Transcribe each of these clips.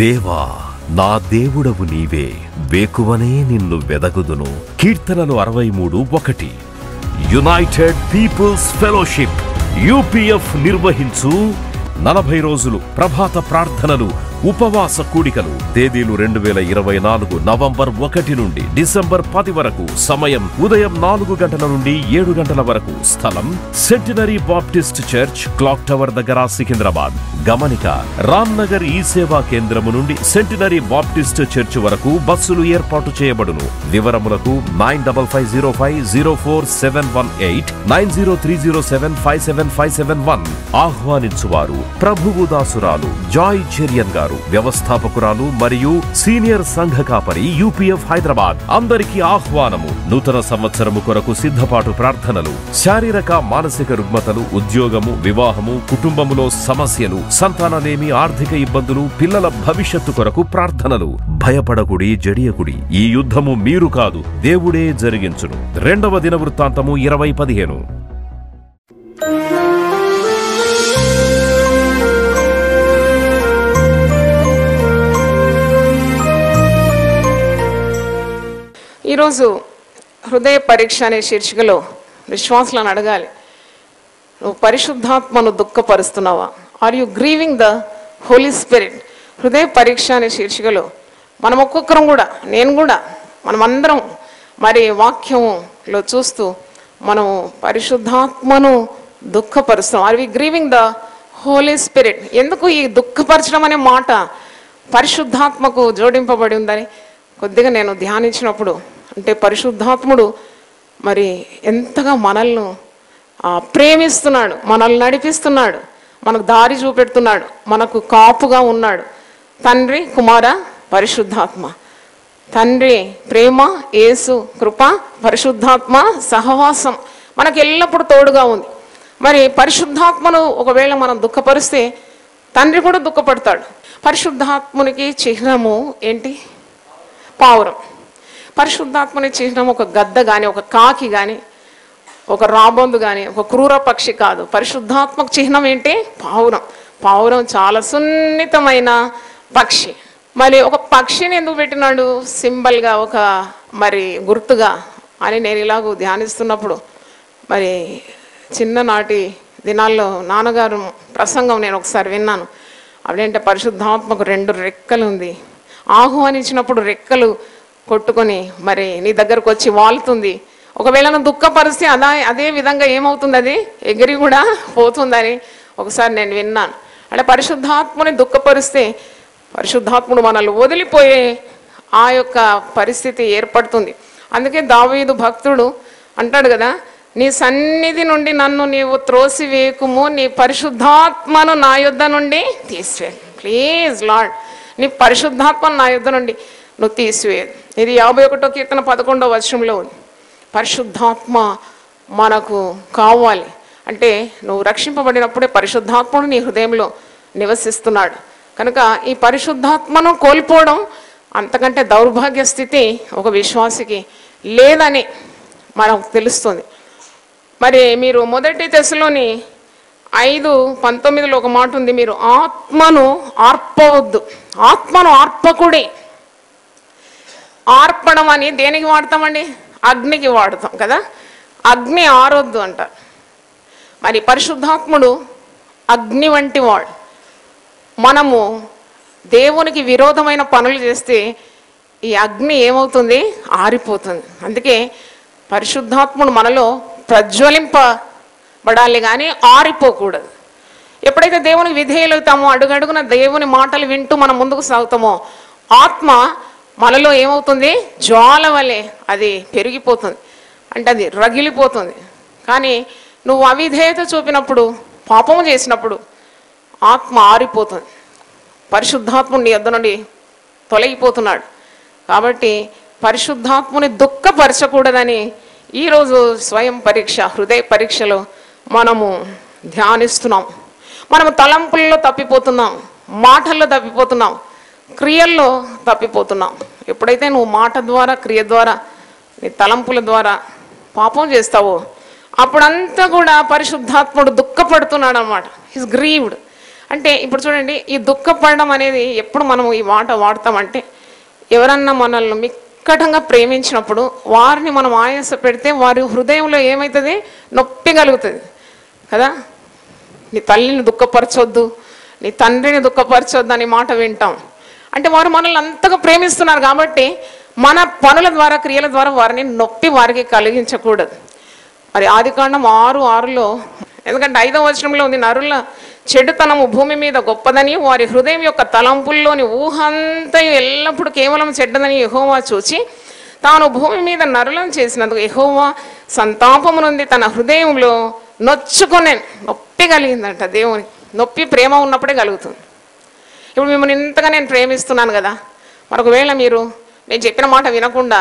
దేవా నా దేవుడవు నీవే, వేకువనే నిన్ను వెదగుదును. కీర్తనలు 63:1. యునైటెడ్ పీపుల్స్ ఫెలోషిప్ యూపీఎఫ్ నిర్వహించు 40 రోజులు ప్రభాత ప్రార్థనలు, ఉపవాస కూడికలు. తేదీలు 2024 నవంబర్ 1 నుండి డిసెంబర్ 10 వరకు. సమయం ఉదయం 4 గంటల నుండి 7 గంటల వరకు. స్థలం centenary Baptist church, clock tower దగ్గర, సికింద్రాబాద్. గమనిక: రామ్నగర్ ఈ సేవా కేంద్రము నుండి సెంటినరీ బాప్టిస్ట్ చర్చ్ వరకు బస్సులు ఏర్పాటు చేయబడును. వివరములకు 9505044718 9030757571. ఆహ్వానించువారు ప్రభువు దాసురాలు జాయ్ చెరియన్ గారు, వ్యవస్థాపకురాలు మరియు సీనియర్ సంఘ కాపరి, యూపీఎఫ్ హైదరాబాద్. అందరికీ ఆహ్వానము. నూతన సంవత్సరము కొరకు సిద్ధపాటు ప్రార్థనలు, శారీరక మానసిక రుగ్మతలు, ఉద్యోగము, వివాహము, కుటుంబములో సమస్యలు, సంతానలేమి, ఆర్థిక ఇబ్బందులు, పిల్లల భవిష్యత్తు కొరకు ప్రార్థనలు. భయపడకుడి, జడియకుడి. ఈ యుద్ధము మీరు కాదు, దేవుడే జరిగించును. 2వ దినవృత్తాంతము 20:15. ఈరోజు హృదయ పరీక్ష అనే శీర్షికలో విశ్వాసులను అడగాలి, నువ్వు పరిశుద్ధాత్మను దుఃఖపరుస్తున్నావా? Are you grieving the Holi Spirit? హృదయ పరీక్ష అనే శీర్షికలో మనం ఒక్కొక్కరం కూడా, నేను కూడా, మనమందరం మరి వాక్యంలో చూస్తూ మనము పరిశుద్ధాత్మను దుఃఖపరుస్తాం. Are we grieving the Holi Spirit? ఎందుకు ఈ దుఃఖపరచడం అనే మాట పరిశుద్ధాత్మకు జోడింపబడి ఉందని కొద్దిగా నేను ధ్యానించినప్పుడు, అంటే పరిశుద్ధాత్ముడు మరి ఎంతగా మనల్ని ప్రేమిస్తున్నాడు, మనల్ని నడిపిస్తున్నాడు, మనకు దారి చూపెడుతున్నాడు, మనకు కాపుగా ఉన్నాడు. తండ్రి, కుమార, పరిశుద్ధాత్మ. తండ్రి ప్రేమ, యేసు కృప, పరిశుద్ధాత్మ సహవాసం మనకు ఎల్లప్పుడూ తోడుగా ఉంది. మరి పరిశుద్ధాత్మను ఒకవేళ మనం దుఃఖపరిస్తే తండ్రి కూడా దుఃఖపడతాడు. పరిశుద్ధాత్మునికి చిహ్నము ఏంటి? పావురం. పరిశుద్ధాత్మని చిహ్నం ఒక గద్ద కానీ, ఒక కాకి కానీ, ఒక రాబందు కానీ, ఒక క్రూర పక్షి కాదు. పరిశుద్ధాత్మక చిహ్నం ఏంటి? పావురం. పావురం చాలా సున్నితమైన పక్షి. మరి ఒక పక్షిని ఎందుకు పెట్టినాడు సింబల్గా, ఒక మరి గుర్తుగా అని నేను ఇలాగూ ధ్యానిస్తున్నప్పుడు, మరి చిన్ననాటి దినాల్లో నాన్నగారు ప్రసంగం నేను ఒకసారి విన్నాను. అదేంటే పరిశుద్ధాత్మకు 2 రెక్కలు ఉంది, ఆహ్వానించినప్పుడు రెక్కలు కొట్టుకొని మరి నీ దగ్గరకు వచ్చి వాలుతుంది. ఒకవేళ నువ్వు దుఃఖపరిస్తే అదే విధంగా ఏమవుతుంది, అది ఎగిరి కూడా పోతుందని ఒకసారి నేను విన్నాను. అంటే పరిశుద్ధాత్మని దుఃఖపరిస్తే పరిశుద్ధాత్ముడు మనల్ని వదిలిపోయే ఆ యొక్క పరిస్థితి ఏర్పడుతుంది. అందుకే దావీదు భక్తుడు అంటాడు కదా, నీ సన్నిధి నుండి నన్ను నీవు త్రోసివేకుము, నీ పరిశుద్ధాత్మను నా యొద్ద నుండి తీసివే. ప్లీజ్ లార్డ్, నీ పరిశుద్ధాత్మను నా యొద్ద నుండి నువ్వు తీసివేయదు. ఇది 51వ కీర్తన 11వ వచనంలో ఉంది. పరిశుద్ధాత్మ మనకు కావాలి అంటే నువ్వు రక్షింపబడినప్పుడే పరిశుద్ధాత్ముడు నీ హృదయంలో నివసిస్తున్నాడు. కనుక ఈ పరిశుద్ధాత్మను కోల్పోవడం అంతకంటే దౌర్భాగ్య స్థితి ఒక విశ్వాసికి లేదని మనకు తెలుస్తుంది. మరి మీరు 1 తెస్సలోని 5:19 ఒక మాట ఉంది, మీరు ఆత్మను ఆర్పవద్దు. ఆత్మను ఆర్పకుడి. ఆర్పడం అని దేనికి వాడతామండి? అగ్నికి వాడతాం కదా. అగ్ని ఆరొద్దు అంటారు. మరి పరిశుద్ధాత్ముడు అగ్ని వంటి వాడు. మనము దేవునికి విరోధమైన పనులు చేస్తే ఈ అగ్ని ఏమవుతుంది? ఆరిపోతుంది. అందుకే పరిశుద్ధాత్ముడు మనలో ప్రజ్వలింపబడాలి కానీ ఆరిపోకూడదు. ఎప్పుడైతే దేవునికి విధేయులవుతామో, అడుగడుగున దేవుని మాటలు వింటూ మనం ముందుకు సాగుతామో, ఆత్మ మనలో ఏమవుతుంది? జ్వాల వలె అది పెరిగిపోతుంది, అంటే అది రగిలిపోతుంది. కానీ నువ్వు అవిధేయత చూపినప్పుడు, పాపము చేసినప్పుడు ఆత్మ ఆరిపోతుంది. పరిశుద్ధాత్ముని నీ యొద్ద నుండి తొలగిపోతున్నాడు. కాబట్టి పరిశుద్ధాత్ముని దుఃఖపరచకూడదని ఈరోజు స్వయం పరీక్ష, హృదయ పరీక్షలో మనము ధ్యానిస్తున్నాం. మనము తలంపుల్లో తప్పిపోతున్నాం, మాటల్లో తప్పిపోతున్నాం, క్రియల్లో తప్పిపోతున్నాం. ఎప్పుడైతే నువ్వు మాట ద్వారా, క్రియ ద్వారా, నీ తలంపుల ద్వారా పాపం చేస్తావో అప్పుడంతా కూడా పరిశుద్ధాత్ముడు దుఃఖపడుతున్నాడు అన్నమాట. His grieved. అంటే ఇప్పుడు చూడండి, ఈ దుఃఖపడడం అనేది ఎప్పుడు మనం ఈ మాట వాడతామంటే, ఎవరన్నా మనల్ని మిక్కటంగా ప్రేమించినప్పుడు వారిని మనం ఆయాస పెడితే వారి హృదయంలో ఏమవుతుంది, నొప్పి కలుగుతుంది కదా. నీ తల్లిని దుఃఖపరచొద్దు, నీ తండ్రిని దుఃఖపరచొద్దు అని మాట వింటాం. అంటే వారు మనల్ని అంతగా ప్రేమిస్తున్నారు కాబట్టి మన పనుల ద్వారా, క్రియల ద్వారా వారిని నొప్పి వారికి కలిగించకూడదు. మరి ఆదికాండం 6:6లో, ఎందుకంటే 5వ వచనంలో ఉంది, నరుల చెడుతనము భూమి మీద గొప్పదని, వారి హృదయం యొక్క తలంపుల్లోని ఊహ అంతా ఎల్లప్పుడూ కేవలం చెడ్డదని యెహోవా చూచి తాను భూమి మీద నరులను చేసినందుకు యెహోవా సంతాపము నుండి తన హృదయంలో నొచ్చుకొనే, నొప్పి కలిగిందంట దేవునికి. నొప్పి ప్రేమ ఉన్నప్పుడే కలుగుతుంది. ఇప్పుడు మిమ్మల్ని ఇంతగా నేను ప్రేమిస్తున్నాను కదా, మరొకవేళ మీరు నేను చెప్పిన మాట వినకుండా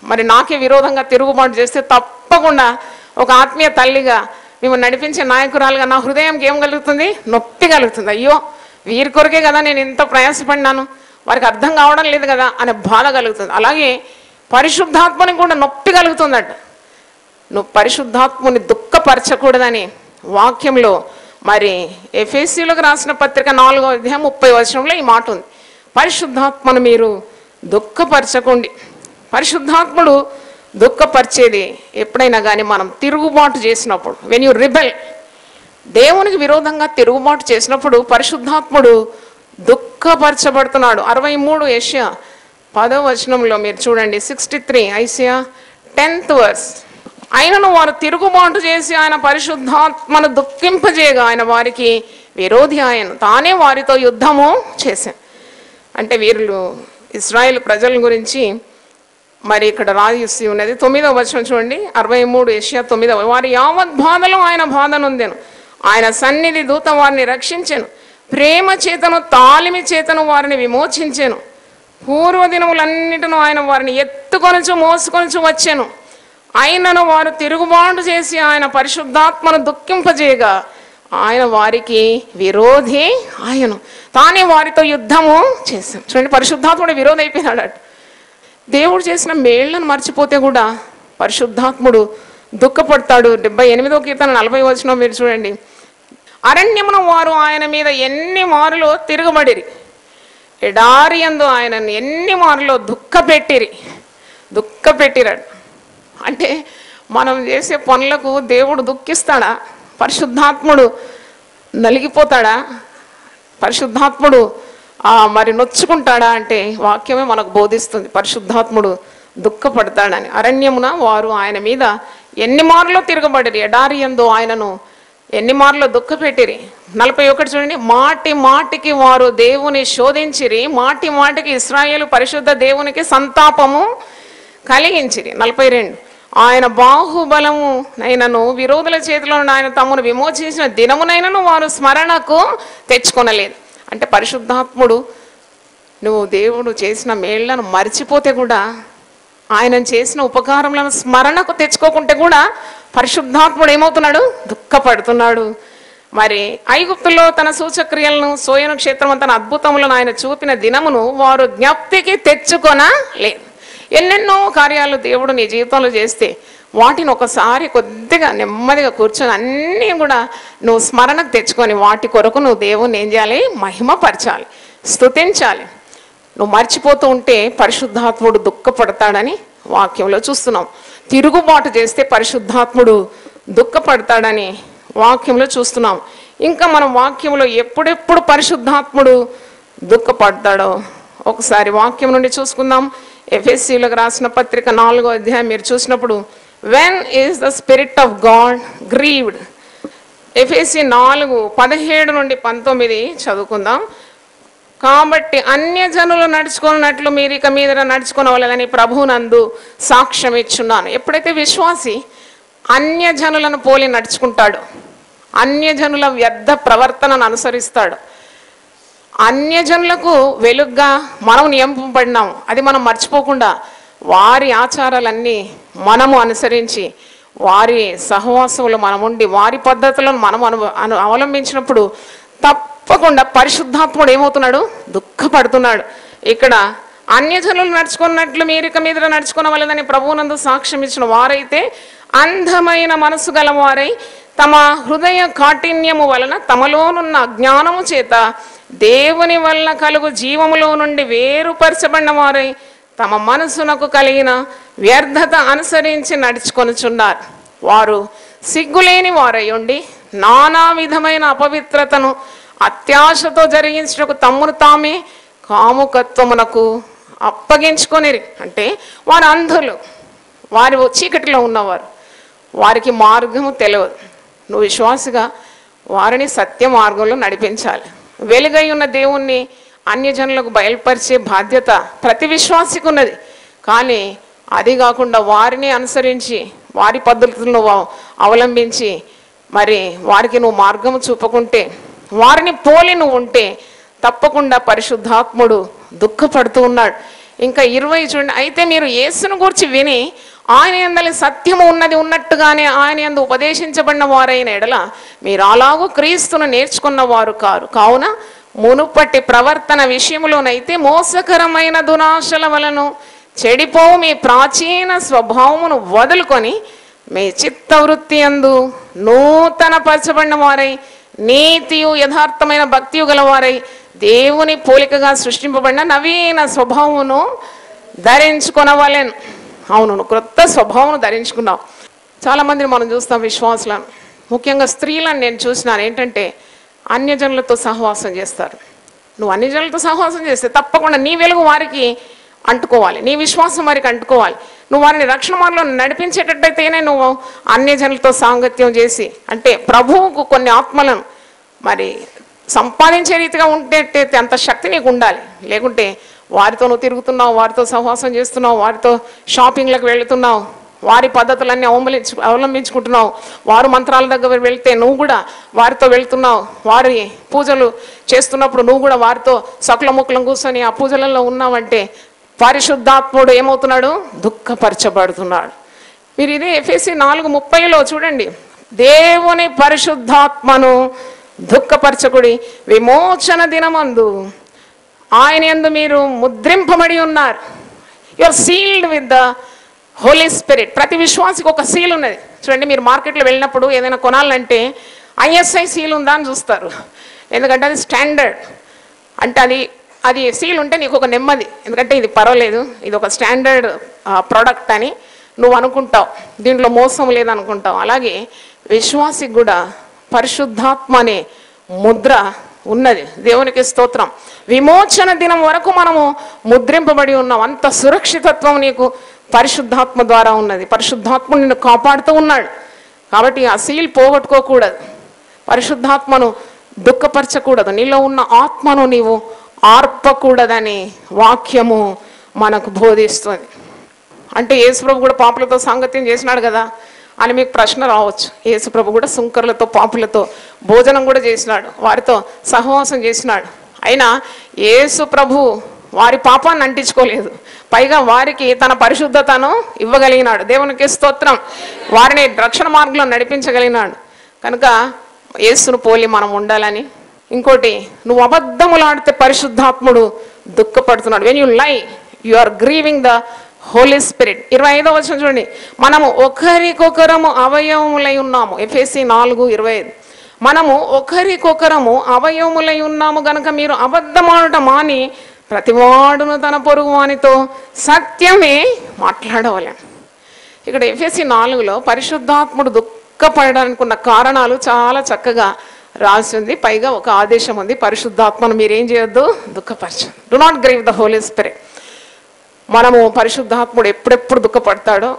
మరి నాకే విరోధంగా తిరుగుబాటు చేస్తే తప్పకుండా ఒక ఆత్మీయ తల్లిగా, మిమ్మల్ని నడిపించే నాయకురాలుగా నా హృదయంకి ఏం కలుగుతుంది, నొప్పి కలుగుతుంది. అయ్యో వీరి కొరకే కదా నేను ఇంత ప్రయాసపడినాను, వారికి అర్థం కావడం లేదు కదా అనే బాధ కలుగుతుంది. అలాగే పరిశుద్ధాత్మని కూడా నొప్పి కలుగుతుందట. నువ్వు పరిశుద్ధాత్మని దుఃఖపరచకూడదని వాక్యంలో మరి ఎఫెసీయులకు రాసిన పత్రిక 4వ అధ్యాయం 30వ వచనంలో ఈ మాట ఉంది. పరిశుద్ధాత్మను మీరు దుఃఖపరచకండి. పరిశుద్ధాత్ముడు దుఃఖపరిచేది ఎప్పుడైనా కానీ మనం తిరుగుబాటు చేసినప్పుడు, వెన్ యు రిబెల్, దేవునికి విరోధంగా తిరుగుబాటు చేసినప్పుడు పరిశుద్ధాత్ముడు దుఃఖపరచబడుతున్నాడు. 63 యెషయా 10వ వచనంలో మీరు చూడండి, 63 ఐసియా 10th verse. ఆయనను వారు తిరుగుబాటు చేసి ఆయన పరిశుద్ధాత్మను దుఃఖింపజేయగా ఆయన వారికి విరోధి ఆయన, తానే వారితో యుద్ధము చేశాను. అంటే వీళ్ళు ఇశ్రాయేల్ ప్రజల గురించి మరి ఇక్కడ రాసి ఉన్నది. 9వ వచనం చూడండి, 63 యెషయా 9. వారి యావత్ బాధలో ఆయన బాధ నొందెను, ఆయన సన్నిధి దూత వారిని రక్షించెను, ప్రేమ చేతను తాలిమి చేతను వారిని విమోచించెను, పూర్వదినములన్నిటిను ఆయన వారిని ఎత్తుకొనుచు మోసుకొనుచు వచ్చెను. ఆయనను వారు తిరుగుబాటు చేసి ఆయన పరిశుద్ధాత్మను దుఃఖింపజేయగా ఆయన వారికి విరోధి ఆయను, తానే వారితో యుద్ధము చేశాను. చూడండి, పరిశుద్ధాత్ముడు విరోధి అయిపోయినాడట. దేవుడు చేసిన మేళ్లను మర్చిపోతే కూడా పరిశుద్ధాత్ముడు దుఃఖపడతాడు. 78వ కీర్తన 40వ వచనం మీరు చూడండి, అరణ్యమున వారు ఆయన మీద ఎన్ని మారులో తిరగబడిరి, ఎడారి యందు ఆయనను ఎన్ని మారులో దుఃఖపెట్టిరాడు. అంటే మనం చేసే పనులకు దేవుడు దుఃఖిస్తాడా? పరిశుద్ధాత్ముడు నలిగిపోతాడా? పరిశుద్ధాత్ముడు మరి నొచ్చుకుంటాడా అంటే వాక్యమే మనకు బోధిస్తుంది పరిశుద్ధాత్ముడు దుఃఖపడతాడని. అరణ్యమున వారు ఆయన మీద ఎన్ని మారులో తిరగబడిరి, ఎడారి యందు ఆయనను ఎన్ని మారులో దుఃఖపెట్టిరి. 41 చూడండి, మాటి మాటికి వారు దేవుని శోధించిరి, మాటి మాటికి ఇశ్రాయేలు పరిశుద్ధ దేవునికి సంతాపము కలిగించిరి. 42 ఆయన బాహుబలము నైనను విరోధుల చేతిలో ఆయన తమను విమోచించిన దినమునైనను వారు స్మరణకు తెచ్చుకొనలేదు. అంటే పరిశుద్ధాత్ముడు నువ్వు దేవుడు చేసిన మేళ్లను మర్చిపోతే కూడా, ఆయన చేసిన ఉపకారములను స్మరణకు తెచ్చుకోకుంటే కూడా పరిశుద్ధాత్ముడు ఏమవుతున్నాడు, దుఃఖపడుతున్నాడు. మరి ఐగుప్తులో తన సూచక్రియలను, సోయను క్షేత్రం తన అద్భుతములను ఆయన చూపిన దినమును వారు జ్ఞప్తికి తెచ్చుకొనలేదు. ఎన్నెన్నో కార్యాలు దేవుడు నీ జీవితంలో చేస్తే వాటిని ఒకసారి కొద్దిగా నెమ్మదిగా కూర్చొని అన్నీ కూడా నువ్వు స్మరణకు తెచ్చుకొని వాటి కొరకు నువ్వు దేవుని ఏం చేయాలి, మహిమపరచాలి, స్తుతించాలి. నువ్వు మర్చిపోతూ ఉంటే పరిశుద్ధాత్ముడు దుఃఖపడతాడని వాక్యంలో చూస్తున్నాం. తిరుగుబాటు చేస్తే పరిశుద్ధాత్ముడు దుఃఖపడతాడని వాక్యంలో చూస్తున్నాం. ఇంకా మనం వాక్యంలో ఎప్పుడెప్పుడు పరిశుద్ధాత్ముడు దుఃఖపడతాడో ఒకసారి వాక్యం నుండి చూసుకుందాం. ఎఫెసీయులకు రాసిన పత్రిక 4వ అధ్యాయం మీరు చూసినప్పుడు, when is the Spirit of God grieved. ఎఫెసీ 4:17 నుండి 19 చదువుకుందాం. కాబట్టి అన్యజనులు నడుచుకున్నట్లు మీరు ఇక మీద నడుచుకోవాలని ప్రభువునందు సాక్ష్యం ఇచ్చున్నాను. ఎప్పుడైతే విశ్వాసి అన్యజనులను పోలి నడుచుకుంటాడు, అన్యజనుల వ్యర్థ ప్రవర్తనను అనుసరిస్తాడు, అన్యజనులకు వెలుగ్గా మనం నియమింపబడినాం, అది మనం మర్చిపోకుండా వారి ఆచారాలన్నీ మనము అనుసరించి వారి సహవాసంలో మనం ఉండి వారి పద్ధతులను మనం అవలంబించినప్పుడు తప్పకుండా పరిశుద్ధాత్ముడు ఏమవుతున్నాడు, దుఃఖపడుతున్నాడు. ఇక్కడ అన్యజనులు నడుచుకున్నట్లు మీరు ఇక మీద నడుచుకోవాలని ప్రభువునందు సాక్ష్యం ఇచ్చిన వారైతే అందమైన మనసు గల వారై తమ హృదయ కాఠిన్యము వలన తమలోనున్న అజ్ఞానము చేత దేవుని వలన కలుగు జీవములో నుండి వేరుపరచబడిన వారై తమ మనసునకు కలిగిన వ్యర్థత అనుసరించి నడుచుకొనుచున్నారు. వారు సిగ్గులేని వారై ఉండి నానా విధమైన అపవిత్రతను అత్యాశతో జరిగించుటకు తమ్మును తామే కాముకత్వమునకు అప్పగించుకొనిరి. అంటే వారు అంధులు, వారి చీకటిలో ఉన్నవారు, వారికి మార్గము తెలియదు. నువ్వు విశ్వాసిగా వారిని సత్య మార్గంలో నడిపించాలి. వెలుగై ఉన్న దేవుణ్ణి అన్యజనులకు బయలుపరిచే బాధ్యత ప్రతి విశ్వాసికి ఉన్నది. కానీ అది కాకుండా వారిని అనుసరించి వారి పద్ధతులను అవలంబించి మరి వారికి నువ్వు మార్గము చూపకుంటే, వారిని పోలి నువ్వు ఉంటే తప్పకుండా పరిశుద్ధాత్ముడు దుఃఖపడుతూ ఉన్నాడు. ఇంకా 20 చూడండి. అయితే మీరు యేసును గూర్చి విని ఆయన యందలి సత్యము ఉన్నది ఉన్నట్టుగానే ఆయన యందు ఉపదేశించబడిన వారైన ఎడల మీరు అలాగూ క్రీస్తును నేర్చుకున్న వారు కారు. కావున మునుపటి ప్రవర్తన విషయంలోనైతే మోసకరమైన దురాశల వలను చెడిపోవు మీ ప్రాచీన స్వభావమును వదులుకొని మీ చిత్తవృత్తి యందు నూతన పరచబడిన వారై నీతియు యథార్థమైన భక్తియు గలవారై దేవుని పోలికగా సృష్టింపబడిన నవీన స్వభావమును ధరించుకొనవలెను. అవును, క్రొత్త స్వభావం ధరించుకున్నావు. చాలామందిని మనం చూస్తాం విశ్వాసులను, ముఖ్యంగా స్త్రీలను నేను చూసినాను. ఏంటంటే అన్యజనులతో సహవాసం చేస్తారు. నువ్వు అన్యజనులతో సహవాసం చేస్తే తప్పకుండా నీ వెలుగు వారికి అంటుకోవాలి, నీ విశ్వాసం వారికి అంటుకోవాలి. నువ్వు వారిని రక్షణ మార్గంలో నడిపించేటట్టయితేనే నువ్వు అన్యజనులతో సాంగత్యం చేసి, అంటే ప్రభువుకు కొన్ని ఆత్మలను మరి సంపాదించే రీతిగా ఉండేటైతే అంత శక్తి నీకు ఉండాలి. లేకుంటే వారితో నువ్వు తిరుగుతున్నావు, వారితో సహవాసం చేస్తున్నావు, వారితో షాపింగ్లకు వెళుతున్నావు, వారి పద్ధతులన్నీ అవలంబించుకుంటున్నావు, వారు మంత్రాల దగ్గర వెళ్తే నువ్వు కూడా వారితో వెళ్తున్నావు, వారి పూజలు చేస్తున్నప్పుడు నువ్వు కూడా వారితో సకుల ముక్కులం కూర్చొని ఆ పూజలలో ఉన్నావంటే పరిశుద్ధాత్ముడు ఏమవుతున్నాడు? దుఃఖపరచబడుతున్నాడు. మీరు ఇదే ఎఫెసీ 4:30 చూడండి. దేవుని పరిశుద్ధాత్మను దుఃఖపరచకుడి, విమోచన దినమందు ఆయన యందు మీరు ముద్రింపబడి ఉన్నారు. You are sealed with the Holi spirit. ప్రతి విశ్వాసికి ఒక సీల్ ఉన్నది. చూడండి, మీరు మార్కెట్లో వెళ్ళినప్పుడు ఏదైనా కొనాలంటే ISI సీల్ ఉందా అని చూస్తారు. ఎందుకంటే అది స్టాండర్డ్. అంటే అది సీల్ ఉంటే నీకు ఒక నెమ్మది, ఎందుకంటే ఇది పర్వాలేదు, ఇది ఒక స్టాండర్డ్ ప్రోడక్ట్ అని నువ్వు అనుకుంటావు, దీంట్లో మోసం లేదనుకుంటావు. అలాగే విశ్వాసికి కూడా పరిశుద్ధాత్మ అనే ముద్ర ఉన్నది. దేవునికి స్తోత్రం. విమోచన దినం వరకు మనము ముద్రింపబడి ఉన్నాం. అంత సురక్షితత్వం నీకు పరిశుద్ధాత్మ ద్వారా ఉన్నది. పరిశుద్ధాత్మ నిన్ను కాపాడుతూ ఉన్నాడు. కాబట్టి ఆ సీల్ పోగొట్టుకోకూడదు, పరిశుద్ధాత్మను దుఃఖపరచకూడదు, నీలో ఉన్న ఆత్మను నీవు ఆర్పకూడదని వాక్యము మనకు బోధిస్తుంది. అంటే యేసుప్రభు కూడా పాపులతో సాంగత్యం చేసినాడు కదా అని మీకు ప్రశ్న రావచ్చు. యేసుప్రభు కూడా సుంకరులతో పాపులతో భోజనం కూడా చేసినాడు, వారితో సహవాసం చేసినాడు. అయినా యేసుప్రభు వారి పాపాన్ని అంటించుకోలేదు, పైగా వారికి తన పరిశుద్ధతను ఇవ్వగలిగినాడు. దేవునికి స్తోత్రం. వారిని రక్షణ మార్గంలో నడిపించగలిగినాడు. కనుక యేసును పోలి మనం ఉండాలని. ఇంకోటి, నువ్వు అబద్ధములాడితే పరిశుద్ధాత్ముడు దుఃఖపడుతున్నాడు. When you lie you are grieving the Holi Spirit. 25వ వచనం చూడండి. మనము ఒకరికొకరము అవయవములై ఉన్నాము. ఎఫెసీ 4:25. మనము ఒకరికొకరము అవయవములై ఉన్నాము గనక మీరు అబద్ధమాడట మాని ప్రతివాడును తన పొరుగు వానితో సత్యమే మాట్లాడవాలి. ఇక్కడ ఎఫెసీ 4లో పరిశుద్ధాత్ముడు దుఃఖపడడానికి ఉన్న కారణాలు చాలా చక్కగా రాసి ఉంది. పైగా ఒక ఆదేశం ఉంది, పరిశుద్ధాత్మను మీరేం చేయొద్దు, దుఃఖపరచండి. Do not grieve the Holi Spirit. మనము పరిశుద్ధాత్ముడు ఎప్పుడెప్పుడు దుఃఖపడతాడో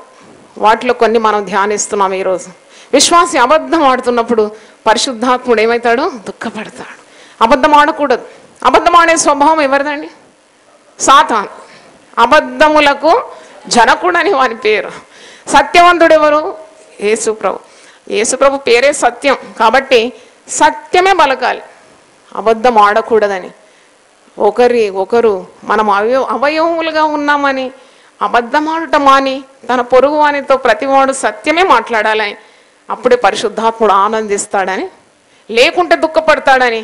వాటిలో కొన్ని మనం ధ్యానిస్తున్నాం ఈరోజు. విశ్వాసి అబద్ధం ఆడుతున్నప్పుడు పరిశుద్ధాత్ముడు ఏమవుతాడు? దుఃఖపడతాడు. అబద్ధం ఆడకూడదు. అబద్ధం ఆడే స్వభావం ఎవరిదండి? సాతాను. అబద్ధములకు జనకుడు అని వాని పేరు. సత్యవంతుడు ఎవరు? యేసుప్రభు. యేసుప్రభు పేరే సత్యం. కాబట్టి సత్యమే పలకాలి, అబద్ధం ఆడకూడదని. ఒకరు మనం అవయవములుగా ఉన్నామని అబద్ధం ఆడటం మాని తన పొరుగు వానితో ప్రతివాడు సత్యమే మాట్లాడాలని, అప్పుడే పరిశుద్ధాత్ముడు ఆనందిస్తాడని, లేకుంటే దుఃఖపడతాడని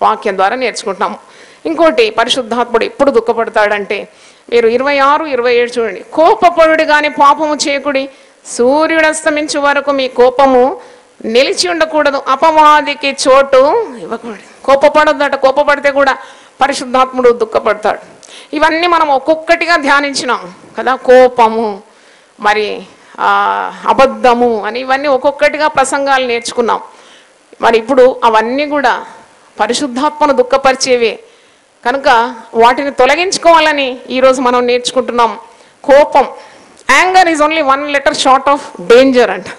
వాక్యం ద్వారా నేర్చుకుంటున్నాము. ఇంకోటి, పరిశుద్ధాత్ముడు ఎప్పుడు దుఃఖపడతాడంటే మీరు 26-27 చూడండి. కోపపడుడి కానీ పాపము చేయకుడి, సూర్యుడు అస్తమించు వరకు మీ కోపము నిలిచి ఉండకూడదు, అపవాదికి చోటు ఇవ్వకూడదు. కోపపడొద్దట, కోపపడితే కూడా పరిశుద్ధాత్ముడు దుఃఖపడతాడు. ఇవన్నీ మనం ఒక్కొక్కటిగా ధ్యానించినాం కదా. కోపము, మరి అబద్ధము అని ఇవన్నీ ఒక్కొక్కటిగా ప్రసంగాలు నేర్చుకున్నాం. మరి ఇప్పుడు అవన్నీ కూడా పరిశుద్ధాత్మను దుఃఖపరిచేవే కనుక వాటిని తొలగించుకోవాలని ఈరోజు మనం నేర్చుకుంటున్నాం. కోపం, anger is only 1 letter short of danger అంట.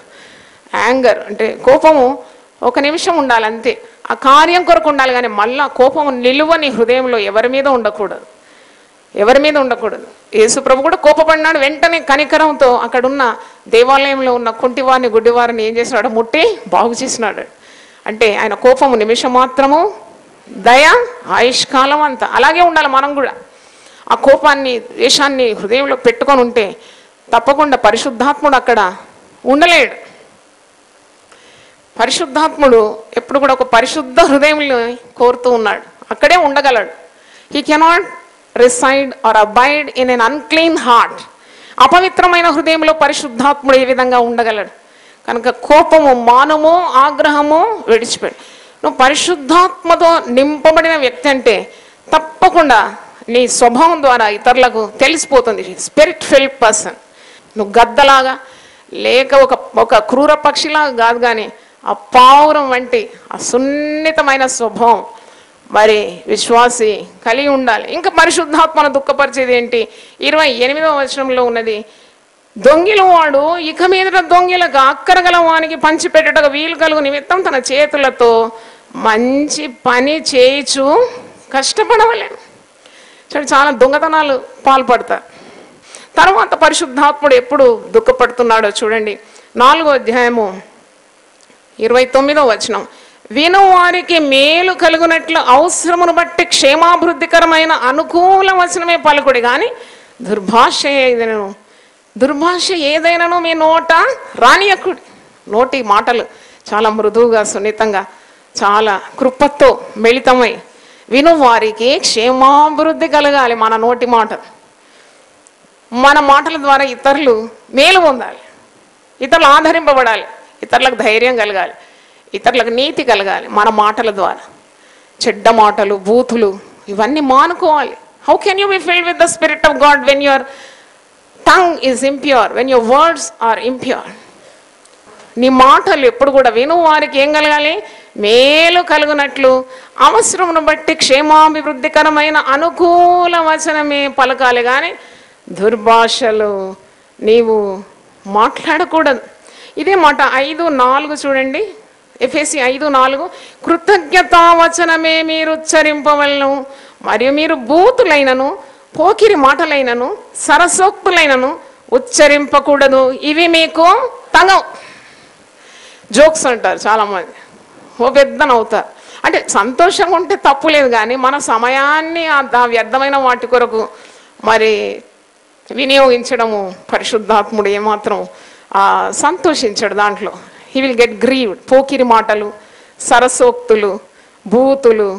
యాంగర్ అంటే కోపము 1 నిమిషం ఉండాలి అంతే, ఆ కార్యం కొరకు ఉండాలి. కానీ మళ్ళా కోపము నిలువని హృదయంలో ఎవరి మీద ఉండకూడదు, ఎవరి మీద ఉండకూడదు. యేసు ప్రభు కూడా కోపపడినాడు. వెంటనే కనికరంతో అక్కడున్న దేవాలయంలో ఉన్న కుంటివారిని గుడ్డివారిని ఏం చేసినాడు, ముట్టి బాగు చేసినాడు. అంటే ఆయన కోపము నిమిషం మాత్రము, దయ ఆయుష్కాలం అంతా. అలాగే ఉండాలి మనం కూడా. ఆ కోపాన్ని, ద్వేషాన్ని హృదయంలో పెట్టుకొని ఉంటే తప్పకుండా పరిశుద్ధాత్ముడు అక్కడ ఉండలేడు. పరిశుద్ధాత్ముడు ఎప్పుడు కూడా ఒక పరిశుద్ధ హృదయంలో కోరుతూ ఉన్నాడు, అక్కడే ఉండగలడు. He cannot reside or abide in an unclean heart. అపవిత్రమైన హృదయంలో పరిశుద్ధాత్ముడు ఏ విధంగా ఉండగలడు? కనుక కోపము, మానము, ఆగ్రహము విడిచిపెట్టు. నువ్వు పరిశుద్ధాత్మతో నింపబడిన వ్యక్తి అంటే తప్పకుండా నీ స్వభావం ద్వారా ఇతరులకు తెలిసిపోతుంది. Spirit field person. నువ్వు గద్దలాగా లేక ఒక క్రూర పక్షిలాగా కాదు, కానీ ఆ పావురం వంటి ఆ సున్నితమైన స్వభావం మరి విశ్వాసి కలిగి ఉండాలి. ఇంకా పరిశుద్ధాత్మను దుఃఖపరిచేది ఏంటి? 28వ వచనంలో ఉన్నది, దొంగిల వాడు ఇక మీద దొంగిలకు అక్కరగల వానికి పంచిపెట్టుటకు వీలు కలుగు నిమిత్తం తన చేతులతో మంచి పని చేయిచు కష్టపడవలేను. చాలా దొంగతనాలు పాల్పడతారు. తర్వాత పరిశుద్ధాత్ముడు ఎప్పుడు దుఃఖపడుతున్నాడో చూడండి. 4వ అధ్యాయము 29వ వచనం, విను వారికి మేలు కలుగునట్లు అవసరమును బట్టి క్షేమాభివృద్ధికరమైన అనుకూల వచనమే పలుకుడి, కానీ దుర్భాష ఏదైనాను మీ నోట రానియకుడి. నోటి మాటలు చాలా మృదువుగా, సున్నితంగా, చాలా కృపతో మిళితమై విను వారికి క్షేమాభివృద్ధి కలగాలి. మన నోటి మాట, మన మాటల ద్వారా ఇతరులు మేలు పొందాలి, ఇతరులు ఆదరింపబడాలి, ఇతరులకు ధైర్యం కలగాలి, ఇతరులకు నీతి కలగాలి. మన మాటల ద్వారా చెడ్డ మాటలు, బూతులు ఇవన్నీ మానుకోవాలి. How can you be filled with the Spirit of God when your tongue is impure, when your words are impure? నీ మాటలు ఎప్పుడు కూడా విను వారికి ఏం కలగాలి? మేలు కలుగునట్లు అవసరమును బట్టి క్షేమాభివృద్ధికరమైన అనుకూల వచనమే పలకాలి, కానీ దుర్భాషలు నీవు మాట్లాడకూడదు. ఇదే మాట 5:4 చూడండి. ఎఫెసీ 5:4, కృతజ్ఞతావచనమే మీరు ఉచ్చరింపవలను, మరియు మీరు బూతులైనను పోకిరి మాటలైనను సరసోక్తులైనను ఉచ్చరింపకూడదు, ఇవి మీకు తగవు. జోక్స్ అంటారు చాలామంది, ఓ పెద్దన అవుతారు. అంటే సంతోషంగా ఉంటే తప్పు లేదు, కానీ మన సమయాన్ని ఆ వ్యర్థమైన వాటి కొరకు మరి వినియోగించడము పరిశుద్ధాత్ముడు ఏమాత్రం సంతోషించడు దాంట్లో. He will get grieved. Pokiri మాటలు, సరసోక్తులు, బూతులు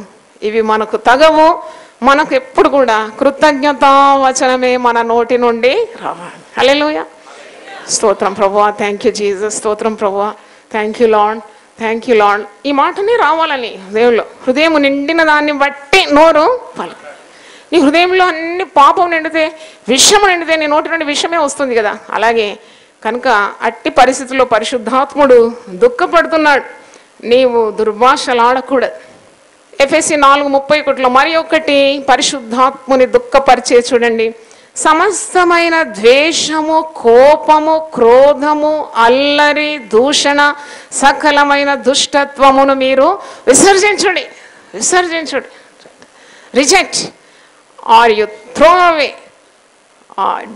ఇవి మనకు తగవు. మనకు ఎప్పుడు కూడా కృతజ్ఞతావచనమే మన నోటి నుండి రావాలి. హల్లెలూయా, స్తోత్రం ప్రభువా, థ్యాంక్ యూ జీసస్, స్తోత్రం ప్రభువా, thank you lord, thank you lord. ఈ మాటనే రావాలని దేవుళ్ళు. హృదయం నిండిన దాన్ని బట్టి నోరు పలుకు. నీ హృదయంలో అన్ని పాపం నిండితే, విషము నిండితే నీ నోటి నుండి విషమే వస్తుంది కదా. అలాగే కనుక అట్టి పరిస్థితుల్లో పరిశుద్ధాత్ముడు దుఃఖపడుతున్నాడు. నీవు దుర్భాషలాడకూడదు. ఎఫెసీ 4:31 మరి ఒకటి పరిశుద్ధాత్ముని దుఃఖపరిచే చూడండి, సమస్తమైన ద్వేషము, కోపము, క్రోధము, అల్లరి, దూషణ, సకలమైన దుష్టత్వమును మీరు విసర్జించుడి. Reject or you throw away,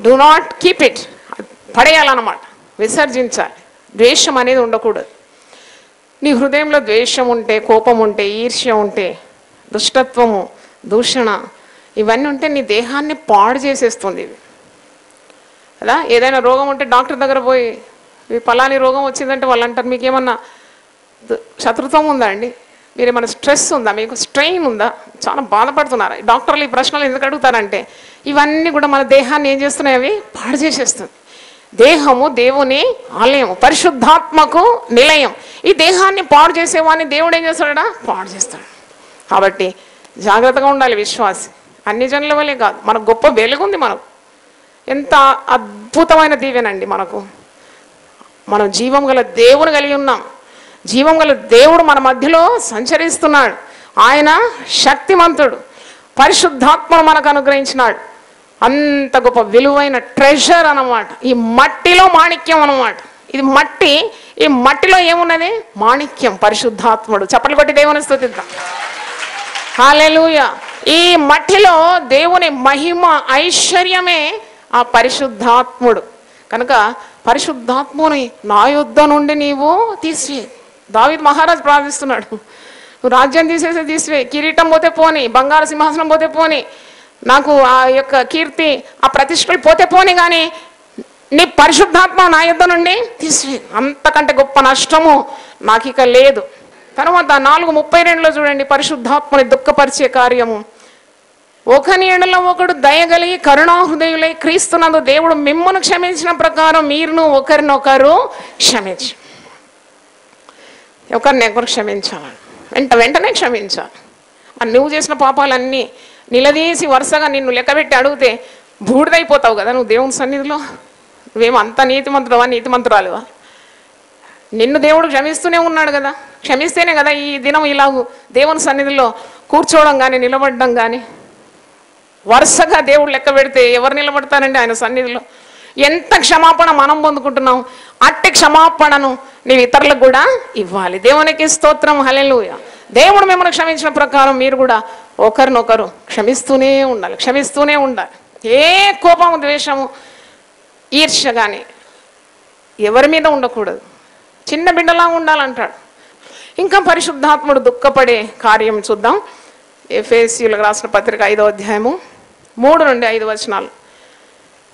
do not keep it. పడేయాలన్నమాట, విసర్జించాలి. ద్వేషం అనేది ఉండకూడదు. నీ హృదయంలో ద్వేషం ఉంటే, కోపం ఉంటే, ఈర్ష్య ఉంటే, దుష్టత్వము, దూషణ ఇవన్నీ ఉంటే నీ దేహాన్ని పాడు చేసేస్తుంది ఇవి కదా. ఏదైనా రోగం ఉంటే డాక్టర్ దగ్గర పోయి పలాని రోగం వచ్చిందంటే వాళ్ళు అంటారు, మీకు ఏమన్నా శత్రుత్వం ఉందా అండి, మీరు ఏమైనా స్ట్రెస్ ఉందా, మీకు స్ట్రెయిన్ ఉందా, చాలా బాధపడుతున్నారా? డాక్టర్లు ఈ ప్రశ్నలు ఎందుకు అడుగుతారంటే ఇవన్నీ కూడా మన దేహాన్ని ఏం చేస్తున్నాయి, అవి పాడు చేసేస్తుంది. దేహము దేవుని ఆలయము, పరిశుద్ధాత్మకు నిలయం. ఈ దేహాన్ని పాడు చేసేవాడిని దేవుడు ఏం చేస్తాడా? పాడు చేస్తాడు. కాబట్టి జాగ్రత్తగా ఉండాలి విశ్వాసి. అన్ని జనుల వల్లే కాదు, మనకు గొప్ప వెలుగుంది. మనకు ఎంత అద్భుతమైన దీవెనండి. మనం జీవం గల దేవుని కలిగి ఉన్నాం. జీవం గల దేవుడు మన మధ్యలో సంచరిస్తున్నాడు. ఆయన శక్తిమంతుడు. పరిశుద్ధాత్మను మనకు అనుగ్రహించినాడు. అంత గొప్ప విలువైన ట్రెజర్ అన్నమాట. ఈ మట్టిలో మాణిక్యం అన్నమాట. ఇది మట్టి, ఈ మట్టిలో ఏమున్నది? మాణిక్యం, పరిశుద్ధాత్ముడు. చప్పట్లు కొట్టి దేవుని స్తుతిద్దాం. హల్లెలూయా. ఈ మట్టిలో దేవుని మహిమ ఐశ్వర్యమే ఆ పరిశుద్ధాత్ముడు. కనుక పరిశుద్ధాత్ముని నా యొద్ద నుండి నీవు తీసివే. దావీదు మహారాజు ప్రార్థిస్తున్నాడు, నువ్వు రాజ్యం తీసివే, కిరీటం పోతే పోని, బంగారు సింహాసనం పోతే పోని, నాకు ఆ యొక్క కీర్తి, ఆ ప్రతిష్టలు పోతే పోని, కానీ నీ పరిశుద్ధాత్మ నా యొద్ద నుండి తీసివే. అంతకంటే గొప్ప నష్టము నాకు ఇక లేదు. తర్వాత 4:32 చూడండి, పరిశుద్ధాత్మని దుఃఖపరిచే కార్యము. ఒకని ఎడల ఒకడు దయగలిగి కరుణాహృదయులై క్రీస్తునందు దేవుడు మిమ్మును క్షమించిన ప్రకారం మీరును ఒకరినొకరు క్షమించు. ఒకరినొకరు క్షమించాలి, వెంటనే క్షమించాలి. నువ్వు చేసిన పాపాలన్నీ నిలదీసి వరుసగా నిన్ను లెక్కబెట్టి అడిగితే బూడిదైపోతావు కదా నువ్వు దేవుని సన్నిధిలో. నువ్వేమో అంత నీతిమంతురాలువా? నిన్ను దేవుడు క్షమిస్తూనే ఉన్నాడు కదా. క్షమిస్తేనే కదా ఈ దినం ఇలాగూ దేవుని సన్నిధిలో కూర్చోవడం కానీ నిలబడడం కానీ. వరుసగా దేవుడు లెక్క పెడితే ఎవరు నిలబడతారండి ఆయన సన్నిధిలో? ఎంత క్షమాపణ మనం పొందుకుంటున్నాం, అట్టి క్షమాపణను నీవు ఇతరులకు కూడా ఇవ్వాలి. దేవునికి స్తోత్రం, హల్లెలూయా. దేవుడు మిమ్మల్ని క్షమించిన ప్రకారం మీరు కూడా ఒకరినొకరు క్షమిస్తూనే ఉండాలి. ఏ కోపము, ద్వేషము, ఈర్ష్య కానీ ఎవరి మీద ఉండకూడదు. చిన్న బిడ్డలా ఉండాలంటాడు. ఇంకా పరిశుద్ధాత్ముడు దుఃఖపడే కార్యం చూద్దాం. ఎఫెసీయులకు రాసిన పత్రిక 5వ అధ్యాయము 3-5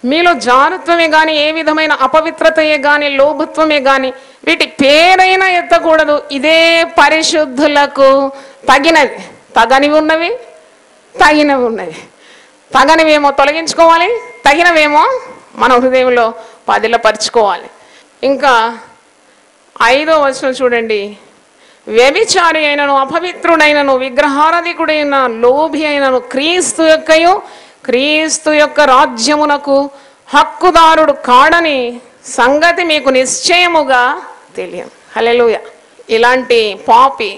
మీలో జారత్వమే కానీ, ఏ విధమైన అపవిత్రతయే కానీ, లోభత్వమే కానీ వీటి పేరైనా ఎత్తకూడదు. ఇదే పరిశుద్ధులకు తగినది. తగనివి ఉన్నవి, తగినవి ఉన్నవి. తగనివేమో తొలగించుకోవాలి, తగినవేమో మన హృదయంలో పదిలపరుచుకోవాలి. ఇంకా 5వ వచనం చూడండి, వ్యభిచారి అయినను, అపవిత్రుడైనను, విగ్రహారాధికుడైన, లోభి అయినను క్రీస్తు యొక్క రాజ్యమునకు హక్కుదారుడు కాడని సంగతి మీకు నిశ్చయముగా తెలియదు. హల్లెలూయా. ఇలాంటి పాపి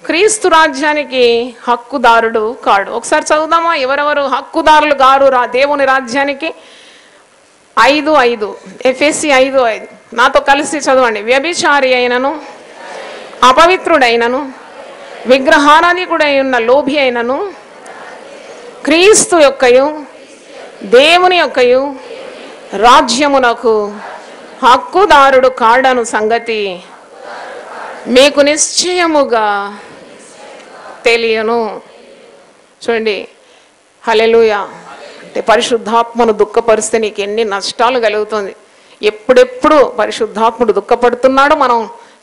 క్రీస్తు రాజ్యానికి హక్కుదారుడు కాడు. ఒకసారి చదువుదామా, ఎవరెవరు హక్కుదారులు గారు దేవుని రాజ్యానికి? 5:5 ఎఫెసీ 5:5 నాతో కలిసి చదవండి. వ్యభిచారి అయినను, అపవిత్రుడైనను, విగ్రహారాధికుడై ఉన్న లోభి అయినను, క్రీస్తు యొక్కయు దేవుని యొక్కయు రాజ్యమునకు హక్కుదారుడు కాడను సంగతి మీకు నిశ్చయముగా తెలియను. చూడండి, హల్లెలూయా. అంటే పరిశుద్ధాత్మను దుఃఖపరిస్తే నీకు ఎన్ని నష్టాలు కలుగుతుంది. ఎప్పుడెప్పుడు పరిశుద్ధాత్ముడు దుఃఖపడుతున్నాడో మనం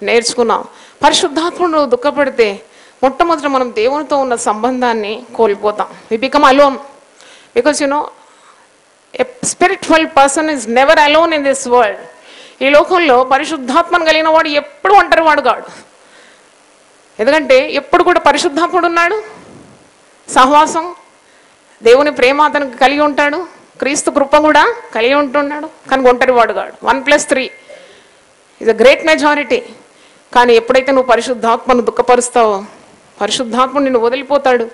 నేర్చుకున్నాం. పరిశుద్ధాత్ముడు దుఃఖపడితే మొట్టమొదట మనం దేవునితో ఉన్న సంబంధాన్ని కోల్పోతాం. We become alone. Because a spiritual person is never alone in this world. ఈ లోకంలో పరిశుద్ధాత్మను కలిగిన వాడు ఎప్పుడు ఒంటరి వాడు కాడు. ఎందుకంటే ఎప్పుడు కూడా పరిశుద్ధాత్ముడు ఉన్నాడు, సహవాసం, దేవుని ప్రేమ అతనికి కలిగి ఉంటాడు, క్రీస్తు కృప కూడా కలిగి ఉంటున్నాడు. కానీ ఒంటరి వాడు కాడు. 1+3 ఈజ్ అ గ్రేట్ మెజారిటీ. కానీ ఎప్పుడైతే నువ్వు పరిశుద్ధాత్మను దుఃఖపరుస్తావో పరిశుద్ధాత్ముడు నిన్ను వదిలిపోతాడు.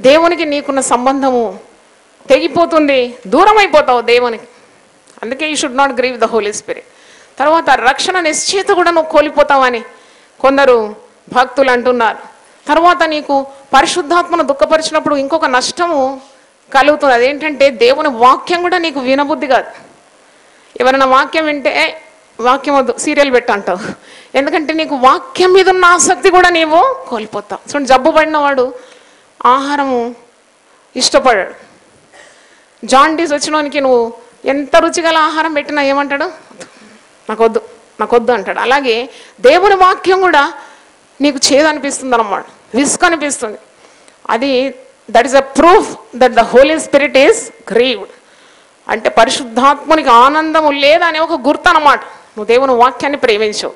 దేవునికి నీకున్న సంబంధము తెగిపోతుంది, దూరం అయిపోతావు దేవునికి. అందుకే you should not grieve the Holi spirit. తర్వాత రక్షణ నిశ్చయిత కూడా నువ్వు కోల్పోతావని కొందరు భక్తులు అంటున్నారు. తర్వాత నీకు పరిశుద్ధాత్మను దుఃఖపరిచినప్పుడు ఇంకొక నష్టము కలుగుతుంది. అదేంటంటే దేవుని వాక్యం కూడా నీకు వినబుద్ధి కాదు. ఎవరైనా వాక్యం వింటే వాక్యం వద్దు, సీరియల్ పెట్టంటావు. ఎందుకంటే నీకు వాక్యం మీద ఉన్న ఆసక్తి కూడా నీవు కోల్పోతావు. చూడండి, జబ్బు పడిన వాడు ఆహారము ఇష్టపడాడు. జాండీస్ వచ్చినోనికి నువ్వు ఎంత రుచిగల ఆహారం పెట్టినా ఏమంటాడు? నాకొద్దు అంటాడు. అలాగే దేవుని వాక్యం కూడా నీకు చేదనిపిస్తుంది అన్నమాట, విసుగు అనిపిస్తుంది. అది that is a proof that the Holi spirit is grieved. అంటే పరిశుద్ధాత్మునికి ఆనందము లేదనే ఒక గుర్తు అన్నమాట. నువ్వు దేవుని వాక్యాన్ని ప్రేమించవు,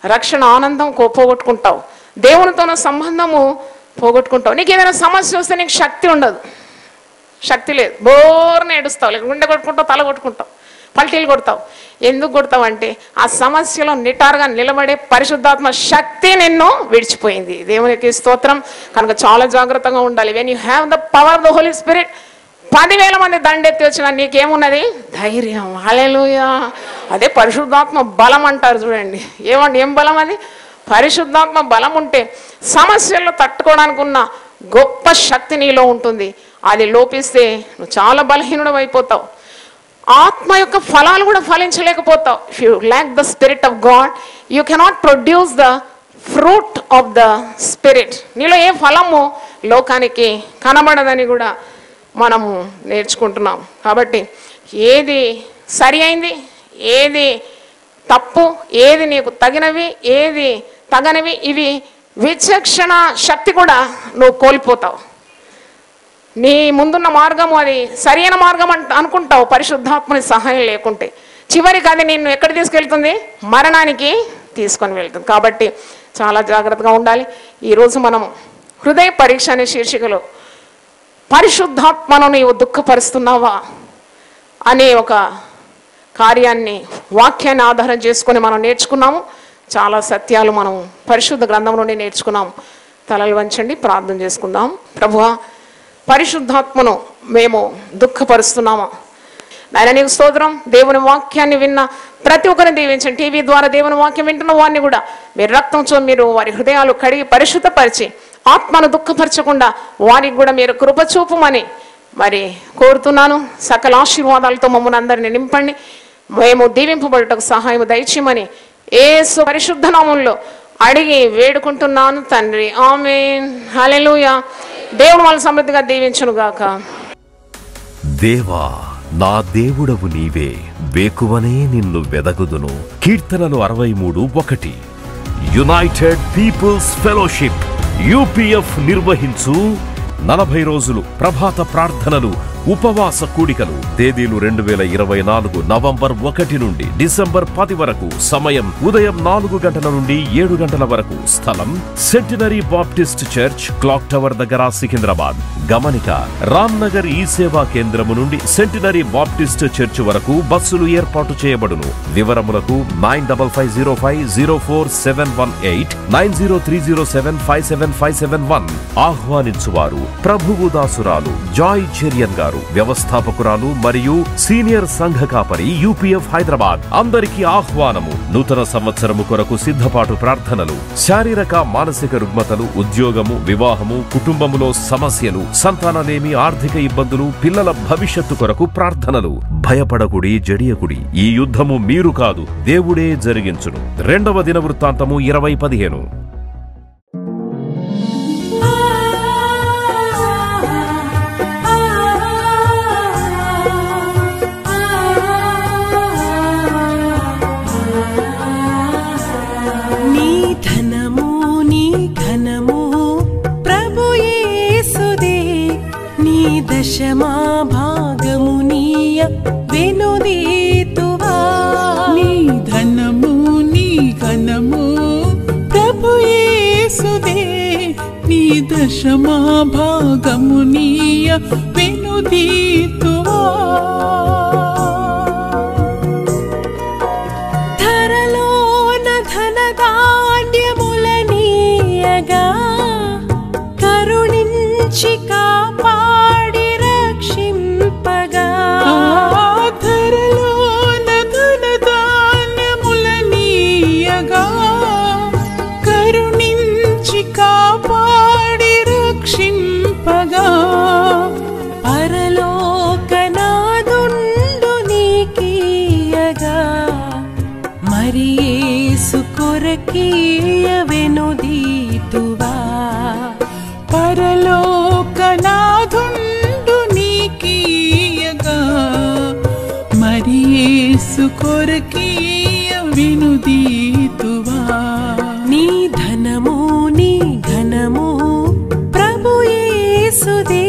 రక్షణ ఆనందం పోగొట్టుకుంటావు, దేవునితో సంబంధము పోగొట్టుకుంటావు. నీకు ఏదైనా సమస్య వస్తే నీకు శక్తి ఉండదు, శక్తి లేదు, బోర్ని ఏడుస్తావు, లేక గుండె కొట్టుకుంటావు, తల కొట్టుకుంటావు, పల్టీలు కొడతావు. ఎందుకు కొడతావు అంటే ఆ సమస్యలో నిటారుగా నిలబడే పరిశుద్ధాత్మ శక్తి నిన్ను విడిచిపోయింది. దేవునికి స్తోత్రం. కనుక చాలా జాగ్రత్తగా ఉండాలి. When you have the power of the Holi spirit, 10,000 మంది దండెత్తి వచ్చినా నీకేమున్నది? ధైర్యం. హల్లెలూయా. అదే పరిశుద్ధాత్మ బలం అంటారు చూడండి. ఏం బలం అది? పరిశుద్ధాత్మ బలం ఉంటే సమస్యలను తట్టుకోవడానికి ఉన్న గొప్ప శక్తి నీలో ఉంటుంది. అది లోపిస్తే నువ్వు చాలా బలహీనుడు అయిపోతావు. ఆత్మ యొక్క ఫలాలు కూడా ఫలించలేకపోతావు. If you lack the Spirit of God, you cannot produce the fruit of the Spirit. నీలో ఏ ఫలము లోకానికి కనబడదని కూడా మనము నేర్చుకుంటున్నాం. కాబట్టి ఏది సరి అయింది, ఏది తప్పు, ఏది నీకు తగినవి, ఏది తగనివి, ఇవి విచక్షణ శక్తి కూడా నువ్వు కోల్పోతావు. నీ ముందున్న మార్గము అది సరైన మార్గం అనుకుంటావు, పరిశుద్ధాత్మని సహాయం లేకుంటే. చివరికి అది నిన్ను ఎక్కడ తీసుకెళ్తుంది? మరణానికి తీసుకొని వెళ్తుంది. కాబట్టి చాలా జాగ్రత్తగా ఉండాలి. ఈరోజు మనము హృదయ పరీక్ష అనే శీర్షికలో పరిశుద్ధాత్మను నీవు దుఃఖపరుస్తున్నావా అనే ఒక కార్యాన్ని, వాక్యాన్ని ఆధారం చేసుకొని మనం నేర్చుకున్నాము. చాలా సత్యాలు మనం పరిశుద్ధ గ్రంథం నుండి నేర్చుకున్నాము. తలలు వంచండి, ప్రార్థన చేసుకుందాం. ప్రభువా, పరిశుద్ధాత్మను మేము దుఃఖపరుస్తున్నామా? నాయన నీకు స్తోత్రం. దేవుని వాక్యాన్ని విన్న ప్రతి ఒక్కరిని దీవించండి. టీవీ ద్వారా దేవుని వాక్యం వింటున్న వారిని కూడా మీరు రక్తంతో మీరు వారి హృదయాలు కడిగి పరిశుద్ధపరిచి ఆత్మను దుఃఖపరచకుండా వారికి కూడా మీరు కృప చూపమని మరి కోరుతున్నాను. సకల ఆశీర్వాదాలతో మమ్మల్ని అందరినీ నింపండి. మేము దీవింపబడుటకు సహాయం దయచేయమని యేసు పరిశుద్ధ నామములో అడిగి వేడుకుంటున్నాను తండ్రి. ఆమేన్. హల్లెలూయా. దేవుడు వాళ్ళ సమృద్ధిగా దీవించును గాక. దేవా, నా దేవుడవు నీవే, వేకువనే నిన్ను వెదగుదును. కీర్తనలు 63:1. యునైటెడ్ పీపుల్స్ ఫెలోషిప్ యూపీఎఫ్ నిర్వహించు 40 రోజులు ప్రభాత ప్రార్థనలు, ఉపవాస కూడికలు. తేదీలు 2024 నవంబర్ 1 నుండి డిసెంబర్ 10 వరకు. సమయం ఉదయం 4 గంటల నుండి 7 గంటల వరకు. స్థలం centenary Baptist church, clock tower దగ్గర, సికింద్రాబాద్. గమనిక: రామ్నగర్ ఈ సేవా కేంద్రము నుండి సెంటినరీ బాప్టిస్ట్ చర్చ్ వరకు బస్సులు ఏర్పాటు చేయబడును. వివరములకు 9505044718 9030757571. ఆహ్వానించువారు ప్రభువు దాసురాలు జాయ్ చెరియన్ గారు, వ్యవస్థాపకురాలు మరియు సీనియర్ సంఘ కాపరి, యూపీఎఫ్ హైదరాబాద్. అందరికీ ఆహ్వానము. నూతన సంవత్సరము కొరకు సిద్ధపాటు ప్రార్థనలు, శారీరక మానసిక రుగ్మతలు, ఉద్యోగము, వివాహము, కుటుంబములో సమస్యలు, సంతానలేమి, ఆర్థిక ఇబ్బందులు, పిల్లల భవిష్యత్తు కొరకు ప్రార్థనలు. భయపడకుడి, జడియకుడి. ఈ యుద్ధము మీరు కాదు, దేవుడే జరిగించును. 2వ దినవృత్తాంతము 20:15. దశమా భాగము నీయ వెనుదీతువా. నీ ధనము నీ ఘనము ప్రభు యేసుదే. నీ దశమా భాగము నీయ వెనుదీతువా. ధరలోన ధనధాన్యములనీయగా కరుణించి కాపాడి రక్షింపగా. ధరలోన ధనధాన్యములనీయగా కరుణించి కాపాడి రక్షింపగా. పరలోకనాదుండు నీకీయగా మరి యేసు కొరకీయ వెనుదీతువా. పరలోకనాదుండు నీకీయగా మరి యేసు కొరకీయ వెనుదీతువా. నీ ధనము నీ ఘనము ప్రభు యేసుదే.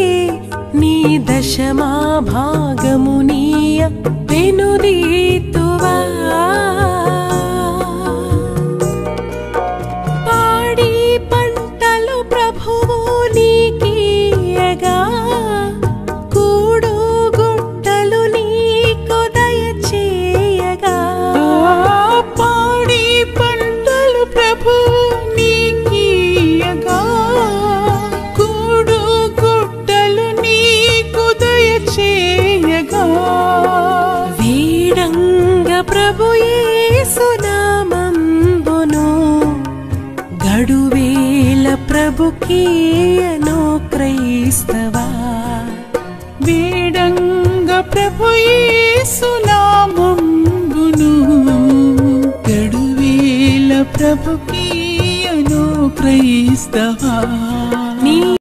నీ దశమా భాగము నీయ వెనుదీతువా పాడి పంటలు ప్రభువు నీకియగా కూడు గుట్టలు నీకు దయచేయగా పాడి పంటలు ప్రభువు నీకియగా కూడు గుట్టలు నీకు దయచేయగా వీడంగ ప్రభు యేసు నామంబును గడువేల ప్రభుకీయను క్రైస్తవా వీడంగ ప్రభు యేసు నామంబును గడువేల ప్రభుకీయను క్రైస్తవా